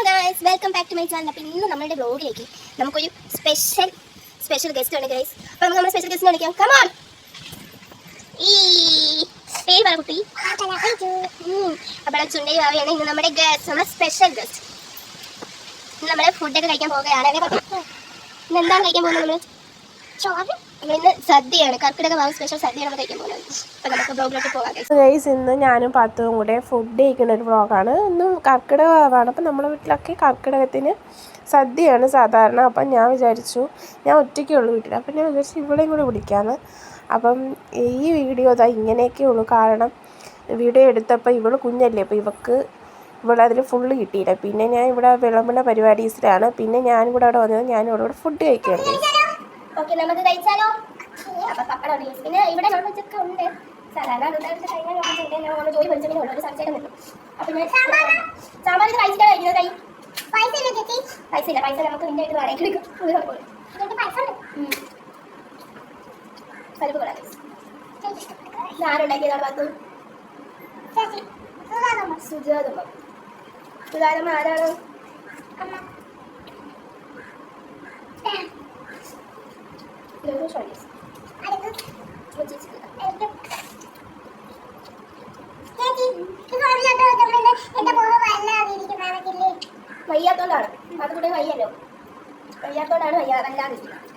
Hello guys, welcome back to my channel. അപ്പോൾ ഇന്ന് നമ്മുടെ വ്ലോഗിലേക്ക് നമുക്കൊരു സ്പെഷ്യൽ ഗസ്റ്റ് ഉണ്ട് ഗൈസ്. അപ്പോൾ നമുക്ക് നമ്മുടെ സ്പെഷ്യൽ ഗസ്റ്റിനെ വിളിക്കാം. Come on. ഈ പേര് പറ കുട്ടി. അപ്പോൾ ചുണ്ടേ ഭാവിയാണ് ഇന്ന് നമ്മുടെ ഗസ്റ്റ്, നമ്മുടെ സ്പെഷ്യൽ ഗസ്റ്റ്. ഇന്ന് നമ്മൾ ഫുഡൊക്കെ കഴിക്കാൻ പോവുകയാണ്. ഇന്ന് എന്താണ് കഴിക്കാൻ പോകുന്നത്? നമ്മൾ ചോറ്. ഇന്ന് സദ്യയാണ്, കർക്കിടക ഭാവം സ്പെഷ്യൽ സദ്യയാണ് നമ്മൾ കഴിക്കാൻ പോകുന്നത്. അപ്പോൾ നമുക്ക് വ്ലോഗിലോട്ട് പോകാം ഗൈസ്. ഇന്ന് ഞാനും പത്തും കൂടെ ഫുഡ് കഴിക്കുന്ന ഒരു വ്ലോഗാണ്. ഇന്ന് കർക്കിടക ഭാവമാണ്. അപ്പം നമ്മുടെ വീട്ടിലൊക്കെ കർക്കിടകത്തിന് സദ്യയാണ് സാധാരണ. അപ്പം ഞാൻ വിചാരിച്ചു, ഞാൻ ഒറ്റയ്ക്കുള്ളൂ വീട്ടിൽ, അപ്പം ഞാൻ വിചാരിച്ചു ഇവളെയും കൂടെ വിളിക്കാമെന്ന്. അപ്പം ഈ വീഡിയോ അതാ ഇങ്ങനെയൊക്കെ ഉള്ളൂ. കാരണം വീഡിയോ എടുത്തപ്പോൾ ഇവൾ കുഞ്ഞല്ലേ, അപ്പോൾ ഇവളതിൽ ഫുള്ള് കിട്ടിയില്ല. പിന്നെ ഞാൻ ഇവിടെ വിളമ്പുന്ന പരിപാടീസിലാണ്. പിന്നെ ഞാനും കൂടെ അവിടെ വന്നത് ഞാൻ ഇവിടെ ഫുഡ് കഴിക്കുകയാണ്. ഓക്കെ, നമുക്ക് കഴിച്ചാലോ? അപ്പം പപ്പടം പിന്നെ ഇവിടെ നോൺ വെജൊക്കെ ഉണ്ട്. സാധാരണ അതുകൊണ്ട് കഴിഞ്ഞാൽ ജോലി പഠിച്ചതിനെ ഉള്ളൂ, ഒരു സംശയം കിട്ടും. അപ്പം ഞാൻ സാമ്പാർ ഇത് കഴിച്ചിട്ടാണ് കഴിക്കുന്നത്. പൈസ ഇല്ല, പൈസ നമുക്ക് നിന്റെ ആയിട്ട് വാടകയ്ക്ക് എടുക്കും. പരിപ്പ് കൂടാ. ആരുണ്ടാക്കിയതാണ് ബാത്തു? സുജാതമ്മ ആരാണ്? വയ്യാത്തോണ്ടാണ്, അത് കൂടെ വയ്യല്ലോ, വയ്യാത്തോണ്ടാണ് വല്ലാതിരിക്കുന്നത്.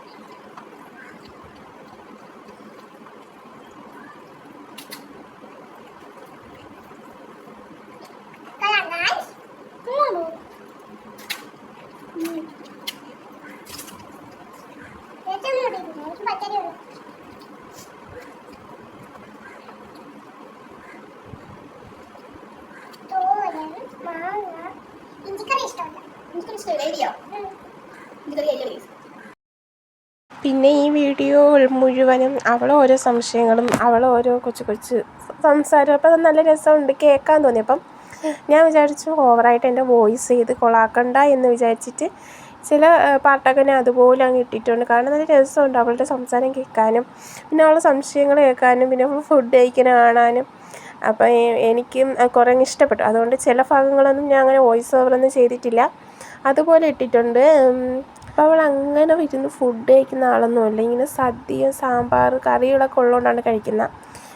പിന്നെ ഈ വീഡിയോ മുഴുവനും ഓരോ സംശയങ്ങളും ഓരോ കൊച്ചു സംസാരം. അപ്പം അത് നല്ല രസമുണ്ട് കേൾക്കാൻ തോന്നി. അപ്പം ഞാൻ വിചാരിച്ചു ഓവറായിട്ട് എൻ്റെ വോയിസ് ചെയ്ത് കൊളാക്കണ്ട എന്ന് വിചാരിച്ചിട്ട് ചില പാട്ടൊക്കെ ഞാൻ അതുപോലെ അങ്ങ് ഇട്ടിട്ടുണ്ട്. കാരണം നല്ല രസമുണ്ട് അവളുടെ സംസാരം കേൾക്കാനും, പിന്നെ അവളുടെ സംശയങ്ങൾ കേൾക്കാനും, പിന്നെ ഫുഡ് കഴിക്കാനും കാണാനും. അപ്പം എനിക്കും കുറേ ഇഷ്ടപ്പെട്ടു. അതുകൊണ്ട് ചില ഭാഗങ്ങളൊന്നും ഞാൻ അങ്ങനെ വോയിസ് ഓവറൊന്നും ചെയ്തിട്ടില്ല, അതുപോലെ ഇട്ടിട്ടുണ്ട്. അപ്പോൾ അവൾ അങ്ങനെ ഇരുന്ന് ഫുഡ് കഴിക്കുന്ന ആളൊന്നുമല്ല. ഇങ്ങനെ സദ്യ, സാമ്പാർ, കറികളൊക്കെ ഉള്ളതുകൊണ്ടാണ് കഴിക്കുന്നത്.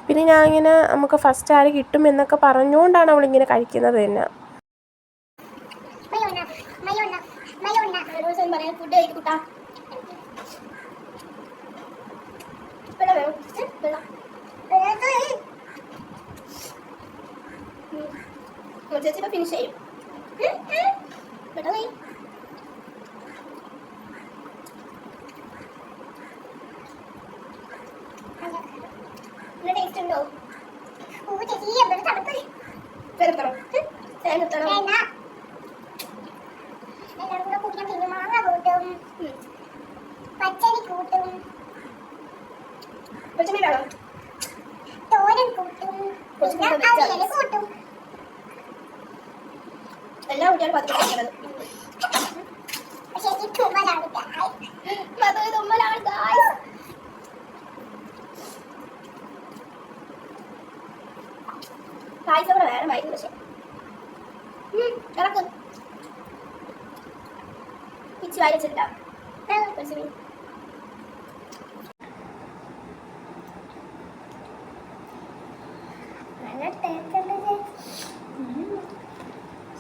പിന്നെ ഞാൻ ഇങ്ങനെ നമുക്ക് ഫസ്റ്റ് ആര് കിട്ടും എന്നൊക്കെ പറഞ്ഞുകൊണ്ടാണ് അവളിങ്ങനെ കഴിക്കുന്നത് തന്നെ. ചേച്ചിപ്പോൾ ഫിനിഷ് ചെയ്യും. ടേസ്റ്റ് ഉണ്ടോ? പച്ചരി കൂട്ടും, പച്ചമീനാണോ? തോരൻ കൂട്ടും, കൂട്ടും. എല്ലാ കുട്ടികളും പത്ത് കഴിക്കുന്നത്. പക്ഷേ ഈ തുമ്മലാണ് പായസം കൂടെ വേണമായിരുന്നു. പക്ഷെ ഇറക്കും പിച്ച് വായിച്ചിട്ടുണ്ടാവും.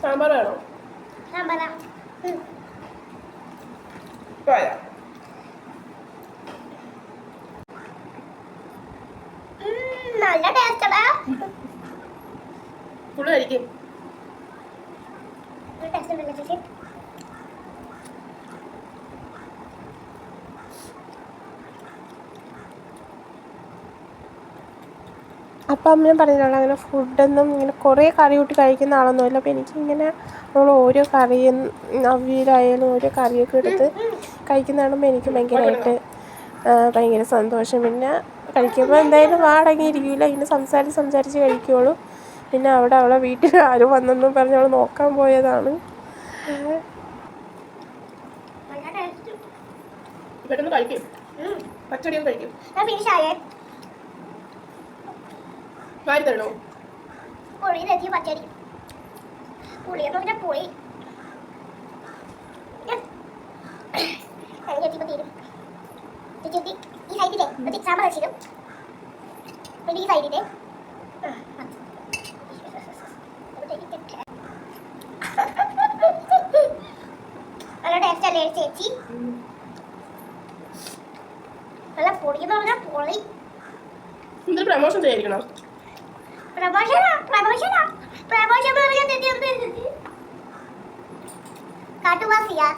സാമ്പാർ വേണോ? സാമ്പാറാ. നല്ല ടേസ്റ്റാ. ഫുള്ള് കഴിക്കും. ടേസ്റ്റ് ഉണ്ടല്ലോ ചേച്ചി. അപ്പം അമ്മ പറഞ്ഞിട്ടുള്ള അങ്ങനെ ഫുഡൊന്നും ഇങ്ങനെ കുറേ കറി കൂട്ടി കഴിക്കുന്ന ആളൊന്നുമല്ല. അപ്പോൾ എനിക്കിങ്ങനെ നമ്മൾ ഓരോ കറിയും അവിയലായാലും ഓരോ കറിയൊക്കെ എടുത്ത് കഴിക്കുന്ന കാണുമ്പോൾ എനിക്ക് ഭയങ്കര സന്തോഷം. പിന്നെ കഴിക്കുമ്പോൾ എന്തായാലും വാടങ്ങിയിരിക്കില്ല, ഇങ്ങനെ സംസാരിച്ച് കഴിക്കുകയുള്ളൂ. പിന്നെ അവളെ വീട്ടിൽ ആരും വന്നെന്നും പറഞ്ഞ് അവൾ നോക്കാൻ പോയതാണ്. പെട്ടെന്ന് കഴിക്കും, പച്ചടിയും കഴിക്കും. വാരി തരണോ? പുളി തെറ്റി പച്ചടി. പുളിയെന്ന് പറഞ്ഞാൽ പുളി ഇപ്പൊ തീരും. ചേച്ചി ഈ സൈഡിലെ ഒരു സാമ്പാർ വെച്ചിടും, പിന്നെ ഈ സൈഡിലെ നല്ല ടേസ്റ്റ് അല്ലേ ചേച്ചി? നല്ല പൊടിയെന്ന് പറഞ്ഞാൽ പൊളി. എന്തൊരു പ്രമോഷൻ ചെയ്യാതിരിക്കണം. കാട്ടുവാസിയാ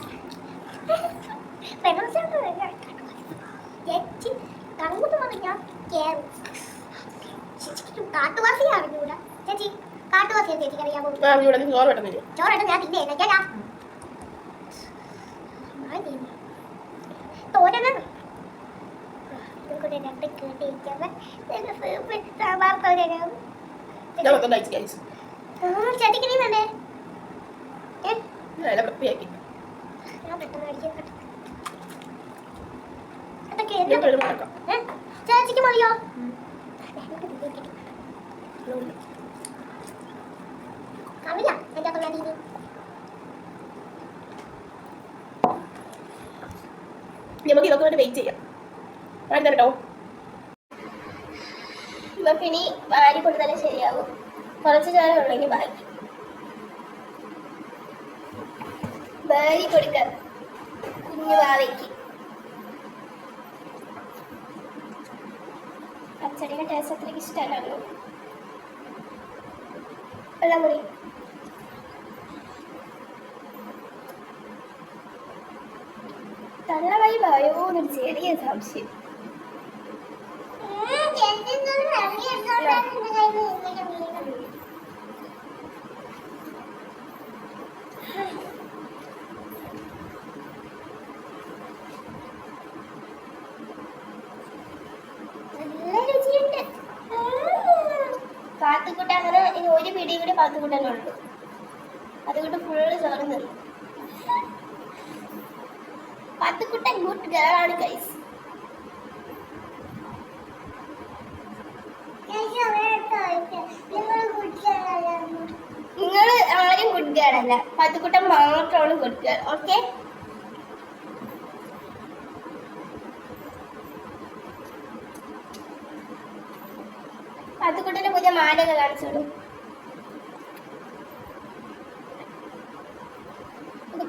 കാട്ടുവാസിയാ അറിഞ്ഞൂടാ ചേച്ചി. കാട്ടുവാസിയാ ചേച്ചിക്ക് അറിയാമോ? ചോറായിട്ട് ഞാൻ പിന്നെ തോരനാണ് രണ്ട് കേട്ടിരിക്കുന്ന സാമ്പാർ തോരനാവും. ചേച്ചിക്ക് നീ വേണ്ടേ? ഞാൻ പെട്ടെന്ന് അടിക്കാൻ ചേച്ചിക്ക് മതിയോ? കറിയില്ല എൻ്റെ അത്ര വേണ്ടി. നമുക്ക് ഇതൊക്കെ വേണ്ടി വെയിറ്റ് ചെയ്യാം. കേട്ടോ നമുക്ക് ഇനി വാരി കൊടുത്താലേ ശരിയാവും. കുറച്ച് നേരം ഉള്ളെങ്കിൽ ബാക്കി വാരി കൊടുക്കാം കുഞ്ഞു വാവയ്ക്ക്. പച്ചടിയുടെ ടേസ്റ്റ് അത്രയ്ക്ക് ഇഷ്ടമല്ലോ. വെള്ളം കൂടി തള്ളവായി വായോ എന്നൊരു ചെറിയ സംശയം. പാത്തുക്കുട്ട അങ്ങനെ ഇനി ഒരു പിടി കൂടി പാത്തുക്കുട്ടനുള്ളൂ. അതുകൊണ്ട് ഫുള്ള് ചോറ് നിന്നു. പാത്തുക്കുട്ടൻ ഗുഡ് ഗേളാണ് ഗൈസ്. നിങ്ങൾ ആരും ഗുഡ് ഗേൾ അല്ല, പാത്തുക്കുട്ടൻ മാത്രമാണ് ഗുഡ് ഗേൾ. ഓക്കെ പാത്തുക്കുട്ടന്റെ പുതിയ മാലയൊക്കെ കാണിച്ചോളൂ.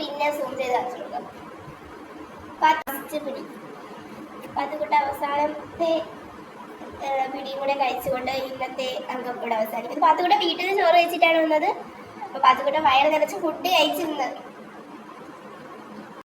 പിന്നെ സൂം ചെയ്ത് കാണിച്ചോളൂ. പിടി പാത്തുക്കുട്ട അവസാനത്തെ പിടിയും കൂടെ കഴിച്ചുകൊണ്ട് ഇന്നത്തെ അംഗം കൂടെ അവസാനിക്കും. പാത്തുക്കുട്ട വീട്ടിൽ ചോറ് കഴിച്ചിട്ടാണ് വന്നത്. അപ്പൊ പാത്തുക്കുട്ട വയറ് നിറച്ച് ഫുഡ് കഴിച്ചിരുന്നത്.